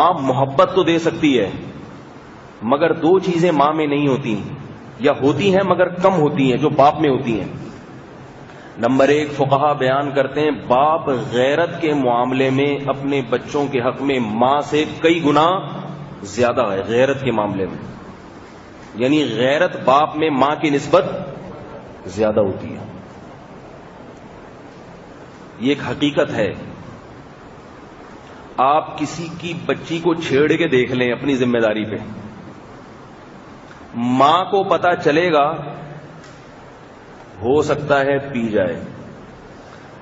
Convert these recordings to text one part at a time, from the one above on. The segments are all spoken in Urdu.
ماں محبت تو دے سکتی ہے، مگر دو چیزیں ماں میں نہیں ہوتی، یا ہوتی ہیں مگر کم ہوتی ہیں جو باپ میں ہوتی ہیں۔ نمبر ایک، فقہا بیان کرتے ہیں باپ غیرت کے معاملے میں اپنے بچوں کے حق میں ماں سے کئی گنا زیادہ ہے، غیرت کے معاملے میں، یعنی غیرت باپ میں ماں کی نسبت زیادہ ہوتی ہے۔ یہ ایک حقیقت ہے۔ آپ کسی کی بچی کو چھیڑ کے دیکھ لیں اپنی ذمہ داری پہ، ماں کو پتا چلے گا، ہو سکتا ہے پی جائے،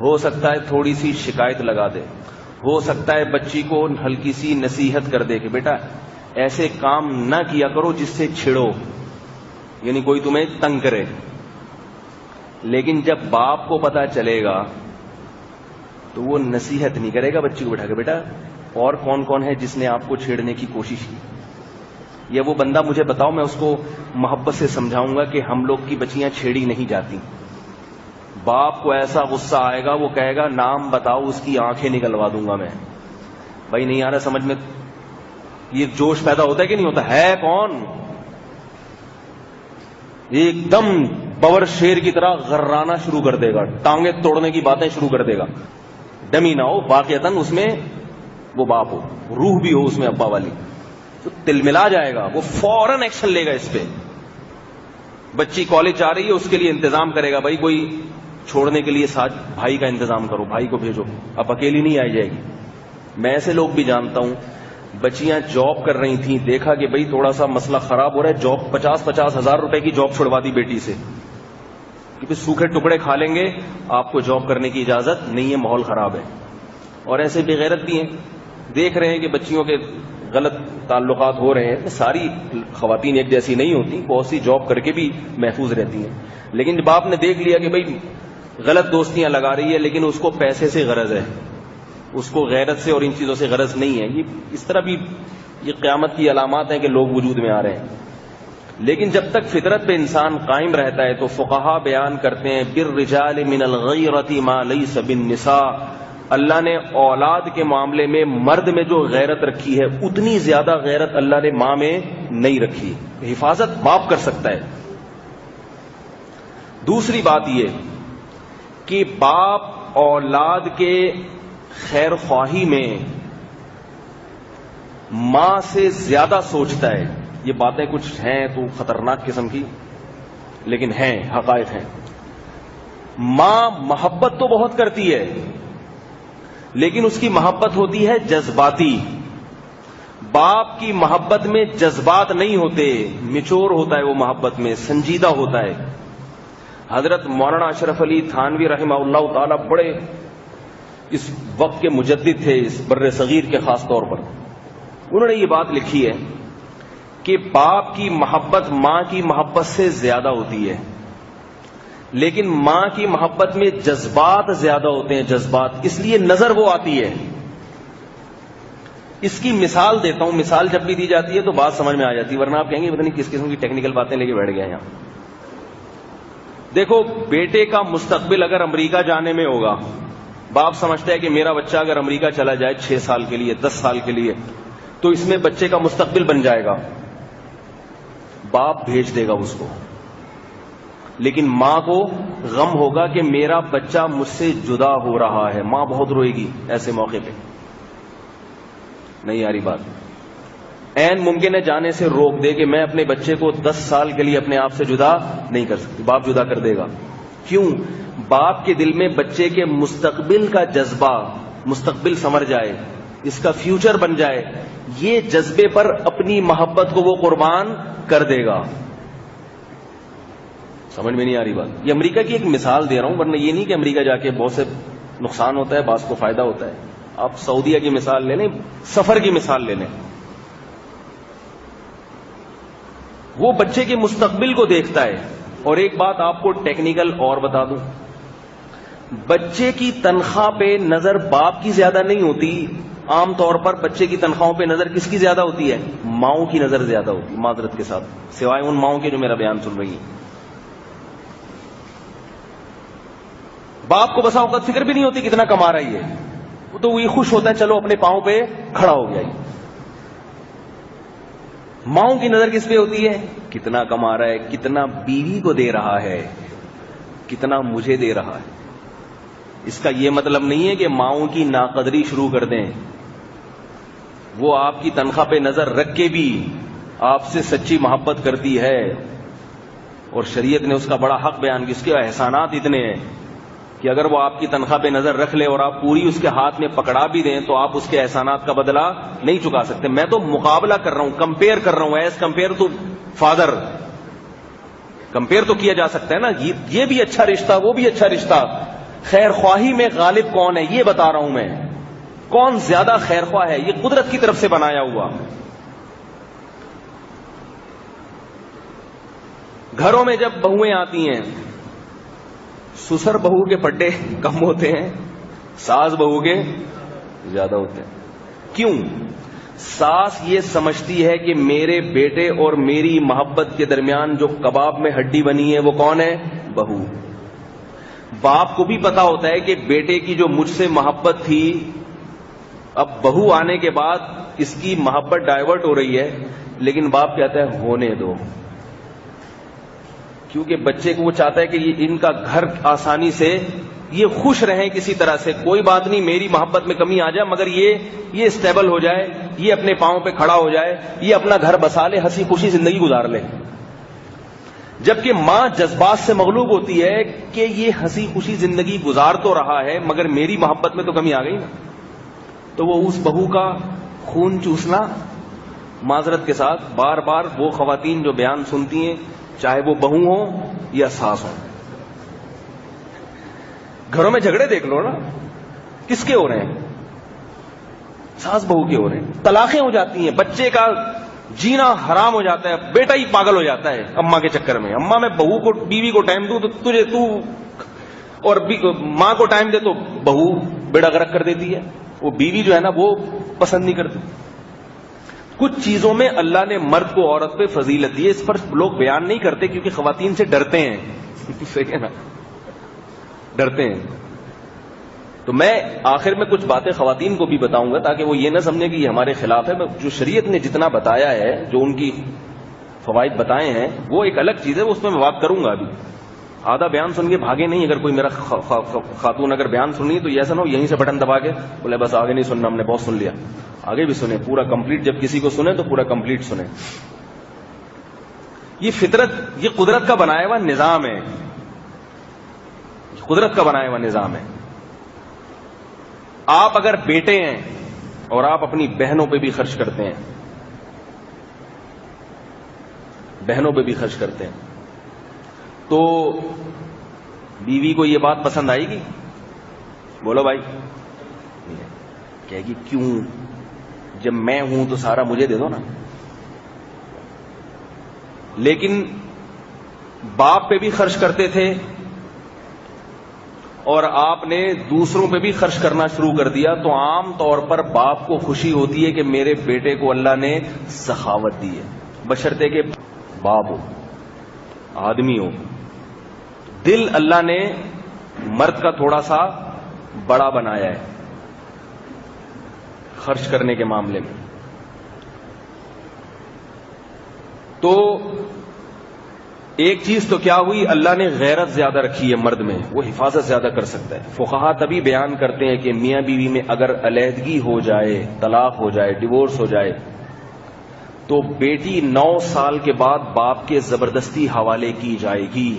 ہو سکتا ہے تھوڑی سی شکایت لگا دے، ہو سکتا ہے بچی کو ہلکی سی نصیحت کر دے کہ بیٹا ایسے کام نہ کیا کرو جس سے چھڑو، یعنی کوئی تمہیں تنگ کرے۔ لیکن جب باپ کو پتا چلے گا تو وہ نصیحت نہیں کرے گا بچی کو بٹھا کے، بیٹا اور کون کون ہے جس نے آپ کو چھیڑنے کی کوشش کی، یا وہ بندہ مجھے بتاؤ، میں اس کو محبت سے سمجھاؤں گا کہ ہم لوگ کی بچیاں چھیڑی نہیں جاتی۔ باپ کو ایسا غصہ آئے گا، وہ کہے گا نام بتاؤ، اس کی آنکھیں نکلوا دوں گا میں۔ بھائی نہیں آ رہا سمجھ میں؟ یہ جوش پیدا ہوتا ہے کہ نہیں ہوتا ہے؟ کون ایک دم باور شیر کی طرح غرانا شروع کر دے گا، ٹانگیں توڑنے کی باتیں شروع کر دے گا، ڈمی نہ ہو واقعتاً اس میں وہ باپ ہو، روح بھی ہو اس میں ابا والی، تو تل ملا جائے گا، وہ فوراً ایکشن لے گا اس پہ۔ بچی کالج جا رہی ہے، اس کے لیے انتظام کرے گا، بھائی کوئی چھوڑنے کے لیے ساتھ بھائی کا انتظام کرو، بھائی کو بھیجو، اب اکیلی نہیں آئی جائے گی۔ میں ایسے لوگ بھی جانتا ہوں، بچیاں جاب کر رہی تھیں، دیکھا کہ بھئی تھوڑا سا مسئلہ خراب ہو رہا ہے، جاب 50-50 ہزار روپے کی جاب چھڑوا دی بیٹی سے کہ پھر سوکھے ٹکڑے کھا لیں گے، آپ کو جاب کرنے کی اجازت نہیں ہے، ماحول خراب ہے۔ اور ایسے بے غیرت بھی ہیں، دیکھ رہے ہیں کہ بچیوں کے غلط تعلقات ہو رہے ہیں۔ ساری خواتین ایک جیسی نہیں ہوتی، بہت سی جاب کر کے بھی محفوظ رہتی ہیں، لیکن جب آپ نے دیکھ لیا کہ بھئی غلط دوستیاں لگا رہی ہے لیکن اس کو پیسے سے غرض ہے، اس کو غیرت سے اور ان چیزوں سے غرض نہیں ہے، یہ اس طرح بھی یہ قیامت کی علامات ہیں کہ لوگ وجود میں آ رہے ہیں۔ لیکن جب تک فطرت پہ انسان قائم رہتا ہے تو فقہا بیان کرتے ہیں بالرجال من الغیرۃ ما لیس بالنساء، اللہ نے اولاد کے معاملے میں مرد میں جو غیرت رکھی ہے اتنی زیادہ غیرت اللہ نے ماں میں نہیں رکھی۔ حفاظت باپ کر سکتا ہے۔ دوسری بات یہ کہ باپ اولاد کے خیر خواہی میں ماں سے زیادہ سوچتا ہے۔ یہ باتیں کچھ ہیں تو خطرناک قسم کی، لیکن ہیں، حقائق ہیں۔ ماں محبت تو بہت کرتی ہے، لیکن اس کی محبت ہوتی ہے جذباتی۔ باپ کی محبت میں جذبات نہیں ہوتے، میچور ہوتا ہے وہ محبت میں، سنجیدہ ہوتا ہے۔ حضرت مولانا اشرف علی تھانوی رحمہ اللہ تعالی بڑے اس وقت کے مجدد تھے، اس بر صغیر کے خاص طور پر۔ انہوں نے یہ بات لکھی ہے کہ باپ کی محبت ماں کی محبت سے زیادہ ہوتی ہے، لیکن ماں کی محبت میں جذبات زیادہ ہوتے ہیں، جذبات، اس لیے نظر وہ آتی ہے۔ اس کی مثال دیتا ہوں، مثال جب بھی دی جاتی ہے تو بات سمجھ میں آ جاتی ہے، ورنہ آپ کہیں گے پتہ نہیں کس قسم کی ٹیکنیکل باتیں لے کے بیٹھ گئے یہاں۔ دیکھو، بیٹے کا مستقبل اگر امریکہ جانے میں ہوگا، باپ سمجھتا ہے کہ میرا بچہ اگر امریکہ چلا جائے 6 سال کے لیے، 10 سال کے لیے، تو اس میں بچے کا مستقبل بن جائے گا، باپ بھیج دے گا اس کو۔ لیکن ماں کو غم ہوگا کہ میرا بچہ مجھ سے جدا ہو رہا ہے، ماں بہت روئے گی ایسے موقع پہ۔ نہیں آ رہی بات؟ عین ممکن ہے جانے سے روک دے کہ میں اپنے بچے کو 10 سال کے لیے اپنے آپ سے جدا نہیں کر سکتی، باپ جدا کر دے گا۔ کیوں؟ باپ کے دل میں بچے کے مستقبل کا جذبہ، مستقبل سنور جائے، اس کا فیوچر بن جائے، یہ جذبے پر اپنی محبت کو وہ قربان کر دے گا۔ سمجھ میں نہیں آ رہی بات؟ یہ امریکہ کی ایک مثال دے رہا ہوں، ورنہ یہ نہیں کہ امریکہ جا کے بہت سے نقصان ہوتا ہے، بعض کو فائدہ ہوتا ہے۔ آپ سعودیہ کی مثال لے لیں، سفر کی مثال لے لیں، وہ بچے کے مستقبل کو دیکھتا ہے۔ اور ایک بات آپ کو ٹیکنیکل اور بتا دوں، بچے کی تنخواہ پہ نظر باپ کی زیادہ نہیں ہوتی، عام طور پر بچے کی تنخواہوں پہ نظر کس کی زیادہ ہوتی ہے؟ ماؤں کی نظر زیادہ ہوتی ہے، معذرت کے ساتھ، سوائے ان ماؤں کے جو میرا بیان سن رہی ہیں۔ باپ کو بسا اوقات فکر بھی نہیں ہوتی کتنا کما رہی ہے، وہ تو وہی خوش ہوتا ہے چلو اپنے پاؤں پہ کھڑا ہو گیا۔ ماؤں کی نظر کس پہ ہوتی ہے؟ کتنا کما رہا ہے، کتنا بیوی کو دے رہا ہے، کتنا مجھے دے رہا ہے. اس کا یہ مطلب نہیں ہے کہ ماؤں کی ناقدری شروع کر دیں. وہ آپ کی تنخواہ پہ نظر رکھ کے بھی آپ سے سچی محبت کرتی ہے، اور شریعت نے اس کا بڑا حق بیان کیا. اس کے احسانات اتنے ہیں کہ اگر وہ آپ کی تنخواہ پہ نظر رکھ لے اور آپ پوری اس کے ہاتھ میں پکڑا بھی دیں تو آپ اس کے احسانات کا بدلہ نہیں چکا سکتے. میں تو مقابلہ کر رہا ہوں، کمپیئر کر رہا ہوں. As compare to father compare تو کیا جا سکتا ہے نا. یہ بھی اچھا رشتہ، وہ بھی اچھا رشتہ. خیر خواہی میں غالب کون ہے یہ بتا رہا ہوں میں. کون زیادہ خیر خواہ ہے؟ یہ قدرت کی طرف سے بنایا ہوا. گھروں میں جب بہویں آتی ہیں، سسر بہو کے پڈے کم ہوتے ہیں، ساس بہو کے زیادہ ہوتے ہیں. کیوں؟ ساس یہ سمجھتی ہے کہ میرے بیٹے اور میری محبت کے درمیان جو کباب میں ہڈی بنی ہے وہ کون ہے؟ بہو. باپ کو بھی پتا ہوتا ہے کہ بیٹے کی جو مجھ سے محبت تھی، اب بہو آنے کے بعد اس کی محبت ڈائیورٹ ہو رہی ہے، لیکن باپ کہتا ہے ہونے دو، کیونکہ بچے کو وہ چاہتا ہے کہ ان کا گھر آسانی سے یہ خوش رہیں کسی طرح سے. کوئی بات نہیں، میری محبت میں کمی آ جائے مگر یہ اسٹیبل ہو جائے، یہ اپنے پاؤں پہ کھڑا ہو جائے، یہ اپنا گھر بسا لے، ہنسی خوشی زندگی گزار لے. جبکہ ماں جذبات سے مغلوب ہوتی ہے کہ یہ ہنسی خوشی زندگی گزار تو رہا ہے مگر میری محبت میں تو کمی آ گئی نا. تو وہ اس بہو کا خون چوسنا، معذرت کے ساتھ بار بار وہ خواتین جو بیان سنتی ہیں، چاہے وہ بہو ہوں یا ساس ہوں، گھروں میں جھگڑے دیکھ لو نا، کس کے ہو رہے ہیں؟ ساس بہو کے ہو رہے ہیں. طلاقیں ہو جاتی ہیں، بچے کا جینا حرام ہو جاتا ہے، بیٹا ہی پاگل ہو جاتا ہے اماں کے چکر میں. اماں میں بہو کو بیوی کو ٹائم دوں تو تجھے اور ماں کو ٹائم دے تو بہو بیڑا غرق کر دیتی ہے. وہ بیوی جو ہے نا وہ پسند نہیں کرتی. کچھ چیزوں میں اللہ نے مرد کو عورت پہ فضیلت دی ہے، اس پر لوگ بیان نہیں کرتے کیونکہ خواتین سے ڈرتے ہیں. صحیح ہے نا، ڈرتے ہیں. تو میں آخر میں کچھ باتیں خواتین کو بھی بتاؤں گا تاکہ وہ یہ نہ سمجھیں کہ یہ ہمارے خلاف ہے. جو شریعت نے جتنا بتایا ہے، جو ان کی فوائد بتائے ہیں، وہ ایک الگ چیز ہے، وہ اس میں بات کروں گا. ابھی آدھا بیان سن کے بھاگے نہیں. اگر کوئی میرا خاتون اگر بیان سننی ہے تو ایسا نہ ہو یہیں سے بٹن دبا کے بولے بس آگے نہیں سننا، ہم نے بہت سن لیا. آگے بھی سنیں پورا کمپلیٹ. جب کسی کو سنیں تو پورا کمپلیٹ سنیں. یہ فطرت، یہ قدرت کا بنایا ہوا نظام ہے. قدرت کا بنایا ہوا نظام ہے. آپ اگر بیٹے ہیں اور آپ اپنی بہنوں پہ بھی خرچ کرتے ہیں، بہنوں پہ بھی خرچ کرتے ہیں، تو بیوی کو یہ بات پسند آئے گی؟ بولو بھائی. کہے گی کیوں؟ جب میں ہوں تو سارا مجھے دے دو نا. لیکن باپ پہ بھی خرچ کرتے تھے اور آپ نے دوسروں پہ بھی خرچ کرنا شروع کر دیا، تو عام طور پر باپ کو خوشی ہوتی ہے کہ میرے بیٹے کو اللہ نے سخاوت دی ہے، بشرطے کہ باپ ہو، آدمی ہو. دل اللہ نے مرد کا تھوڑا سا بڑا بنایا ہے خرچ کرنے کے معاملے میں. تو ایک چیز تو کیا ہوئی، اللہ نے غیرت زیادہ رکھی ہے مرد میں، وہ حفاظت زیادہ کر سکتا ہے. فقہا تبھی بیان کرتے ہیں کہ میاں بیوی میں اگر علیحدگی ہو جائے، طلاق ہو جائے، ڈیورس ہو جائے، تو بیٹی 9 سال کے بعد باپ کے زبردستی حوالے کی جائے گی.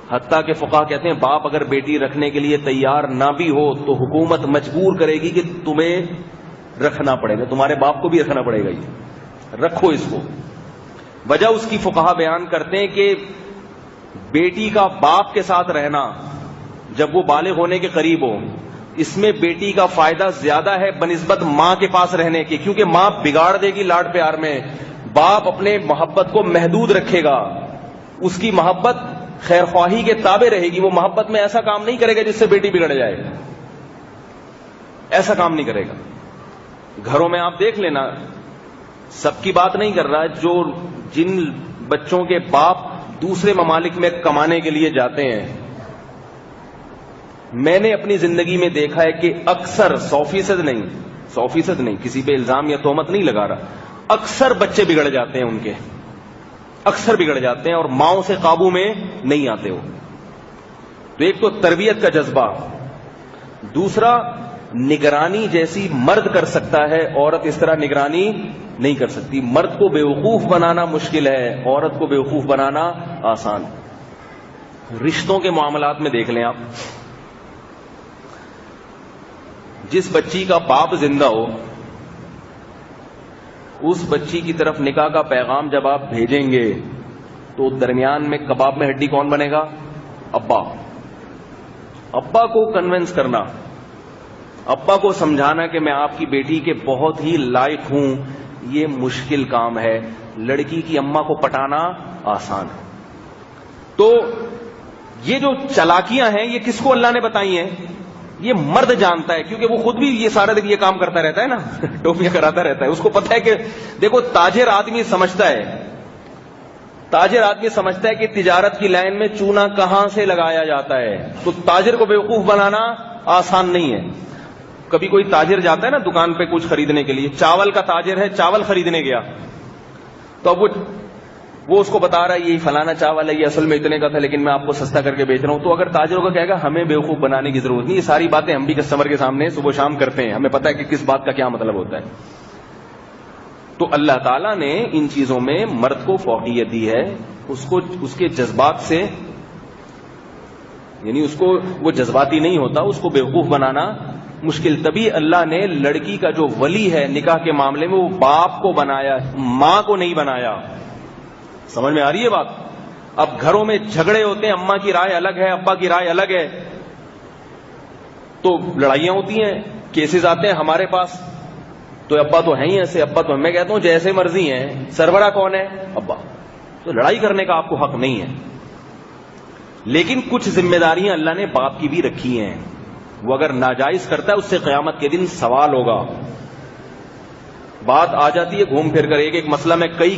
حتیٰ کہ فقہا کہتے ہیں باپ اگر بیٹی رکھنے کے لیے تیار نہ بھی ہو تو حکومت مجبور کرے گی کہ تمہیں رکھنا پڑے گا، تمہارے باپ کو بھی رکھنا پڑے گا، یہ رکھو اس کو. وجہ اس کی فقہا بیان کرتے ہیں کہ بیٹی کا باپ کے ساتھ رہنا جب وہ بالغ ہونے کے قریب ہو، اس میں بیٹی کا فائدہ زیادہ ہے بنسبت ماں کے پاس رہنے کے، کیونکہ ماں بگاڑ دے گی لاڈ پیار میں، باپ اپنے محبت کو محدود رکھے گا، اس کی محبت خیر خواہی کے تابع رہے گی. وہ محبت میں ایسا کام نہیں کرے گا جس سے بیٹی بگڑ جائے، ایسا کام نہیں کرے گا. گھروں میں آپ دیکھ لینا، سب کی بات نہیں کر رہا، جو جن بچوں کے باپ دوسرے ممالک میں کمانے کے لیے جاتے ہیں، میں نے اپنی زندگی میں دیکھا ہے کہ اکثر 100% نہیں، کسی پہ الزام یا تہمت نہیں لگا رہا، اکثر بچے بگڑ جاتے ہیں ان کے، اکثر بگڑ جاتے ہیں اور ماؤں سے قابو میں نہیں آتے ہو. تو ایک تو تربیت کا جذبہ، دوسرا نگرانی جیسی مرد کر سکتا ہے عورت اس طرح نگرانی نہیں کر سکتی. مرد کو بیوقوف بنانا مشکل ہے، عورت کو بیوقوف بنانا آسان. رشتوں کے معاملات میں دیکھ لیں آپ، جس بچی کا باپ زندہ ہو اس بچی کی طرف نکاح کا پیغام جب آپ بھیجیں گے تو درمیان میں کباب میں ہڈی کون بنے گا؟ ابا. ابا کو کنونس کرنا، ابا کو سمجھانا کہ میں آپ کی بیٹی کے بہت ہی لائق ہوں، یہ مشکل کام ہے. لڑکی کی اماں کو پٹانا آسان ہے. تو یہ جو چالاکیاں ہیں یہ کس کو اللہ نے بتائی ہیں؟ یہ مرد جانتا ہے، کیونکہ وہ خود بھی یہ سارا دن یہ کام کرتا رہتا ہے نا، ٹوپیاں کراتا رہتا ہے. اس کو پتہ ہے کہ دیکھو تاجر آدمی سمجھتا ہے، تاجر آدمی سمجھتا ہے کہ تجارت کی لائن میں چونا کہاں سے لگایا جاتا ہے. تو تاجر کو بیوقوف بنانا آسان نہیں ہے. کبھی کوئی تاجر جاتا ہے نا دکان پہ کچھ خریدنے کے لیے، چاول کا تاجر ہے، چاول خریدنے گیا تو اب وہ اس کو بتا رہا ہے یہ فلانا چاول ہے، یہ اصل میں اتنے کا تھا لیکن میں آپ کو سستا کر کے بیچ رہا ہوں. تو اگر تاجروں کا کہے گا ہمیں بیوقوف بنانے کی ضرورت نہیں، یہ ساری باتیں ہم بھی کسٹمر کے سامنے صبح شام کرتے ہیں، ہمیں پتہ ہے کہ کس بات کا کیا مطلب ہوتا ہے. تو اللہ تعالیٰ نے ان چیزوں میں مرد کو فوقیت دی ہے، اس کو اس کے جذبات سے، یعنی اس کو وہ جذباتی نہیں ہوتا، اس کو بیوقوف بنانا مشکل. تبھی اللہ نے لڑکی کا جو ولی ہے نکاح کے معاملے میں وہ باپ کو بنایا، ماں کو نہیں بنایا. سمجھ میں آ رہی ہے بات؟ اب گھروں میں جھگڑے ہوتے ہیں، اماں کی رائے الگ ہے، ابا کی رائے الگ ہے، تو لڑائیاں ہوتی ہیں، کیسز آتے ہیں ہمارے پاس. تو ابا تو ہیں ہی ایسے، ابا تو میں کہتا ہوں جیسے مرضی ہیں، سربراہ کون ہے؟ ابا. تو لڑائی کرنے کا آپ کو حق نہیں ہے. لیکن کچھ ذمہ داریاں اللہ نے باپ کی بھی رکھی ہیں، وہ اگر ناجائز کرتا ہے اس سے قیامت کے دن سوال ہوگا. بات آ جاتی ہے گھوم پھر کر ایک مسئلہ میں کئی